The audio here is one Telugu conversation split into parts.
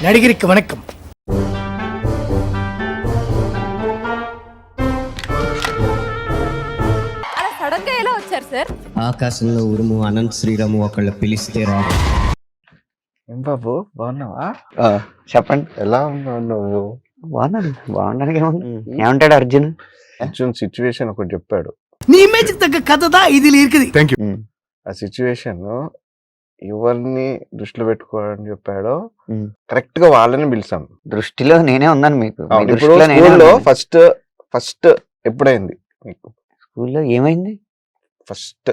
நடிகருக்கு வணக்கம். అలా సడన్ గా ఎలా వచ్చారు సార్? ఆకాశంలో ఉరుము అనంత్ శ్రీరాము ఒకళ్ళు పిలిస్తే రాడు. ఏం బాబు బాగున్నావా? చెప్పండి. ఎలా ఉన్నావు నువ్వు? బాగున్నానికి ఏమంటాడు అర్జున్? అర్జున్ సిచ్యువేషన్ ఒకటి చెప్పాడు. நீ இமேஜுக்கு தக்க கதை தான் இதுல இருக்குது. ఆ సిచ్యువేషన్ ఎవరిని దృష్టిలో పెట్టుకోవాలని చెప్పాడో కరెక్ట్ గా వాళ్ళని పిలిచాం. దృష్టిలో నేనే ఉన్నాను మీకు. ఇప్పుడు స్కూల్లో ఫస్ట్ ఎప్పుడైంది మీకు? స్కూల్లో ఏమైంది? ఫస్ట్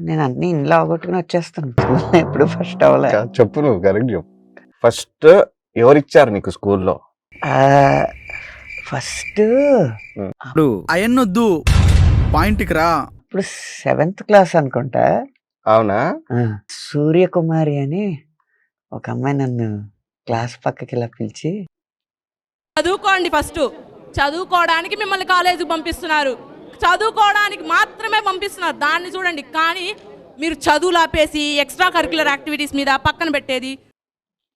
నేను అన్ని ఇంట్లో అవగొట్టుకుని వచ్చేస్తాను. స్కూల్లో ఎప్పుడు ఫస్ట్ అవ్వలే. చెప్పు, నువ్వు కరెక్ట్ చెప్పు. ఫస్ట్ ఎవరిచ్చారు నీకు స్కూల్లో? ఫస్ట్ అయన్నొద్దు, పాయింట్కి రా. ఇప్పుడు 7th క్లాస్ అనుకుంటా. అవునా? సూర్యకుమారి అని ఒక అమ్మాయి నన్ను క్లాస్ పక్కకి ఇలా పిలిచి, చదువుకోండి, ఫస్ట్ చదువుకోవడానికి మిమ్మల్ని కాలేజీకి పంపిస్తున్నారు, చదువుకోవడానికి మాత్రమే పంపిస్తున్నారు, దాన్ని చూడండి. కానీ మీరు చదువులు ఆపేసి ఎక్స్ట్రా కరిక్యులర్ యాక్టివిటీస్ మీద పక్కన పెట్టేది.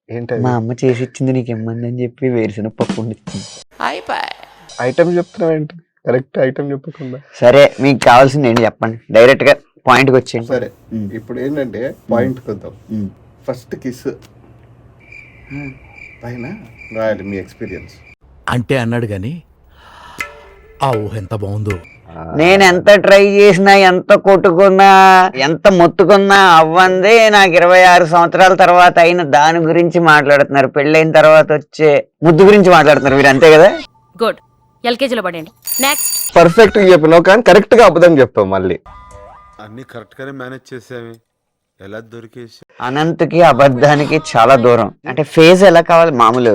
ఏంటది? మా అమ్మ చేసి ఇచ్చింది నీకు ఇమ్మంది అని చెప్పి వేరుశనగ పప్పు వండిచ్చింది. ఐటమ్ చెప్తున్నావు ఏంటి? కరెక్ట్ ఐటమ్ చెప్పకుండా. సరే, మీకు కావాల్సింది ఏంటి చెప్పండి, డైరెక్ట్ గా పాయింట్కి వచ్చేయండి. సరే, ఇప్పుడు ఏంటంటే పాయింట్ కొద్దాం. ఫస్ట్ కిస్ పైన రాయాలి మీ ఎక్స్పీరియన్స్ అంటే అన్నాడు గాని ఆ ఊహ ఎంత బాగుందో. నేను ఎంత ట్రై చేసినా, ఎంత కొట్టుకున్నా, ఎంత మొత్తుకున్నా అవ్వందే. నాకు 26 సంవత్సరాల తర్వాత అయిన దాని గురించి మాట్లాడుతున్నారు. పెళ్ళైన తర్వాత వచ్చే ముద్దు గురించి మాట్లాడుతున్నారు మీరు, అంతే కదా? గుడ్, ఎల్కేజీలో పడండి. నెక్స్ట్. పర్ఫెక్ట్ గా చెప్పినావు కానీ కరెక్ట్ గా అబద్ధం చెప్పావు. మళ్ళీ అన్ని కరెక్ట్ గానే మేనేజ్ చేసావి, ఎలా దొరికేసి. అనంతకి అబద్ధానికి చాలా దూరం. అంటే ఫేజ్ ఎలా కావాలి? మామూలు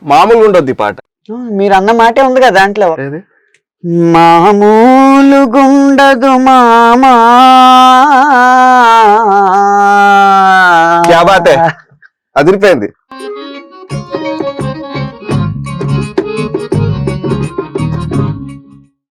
మామూలుగా ఉండొద్ది పాట. మీరు అన్న మాటే ఉంది కదా దాంట్లో. మామూలు గుండదు మామా. క్యా బాత్ హై, అదిరిపోయింది.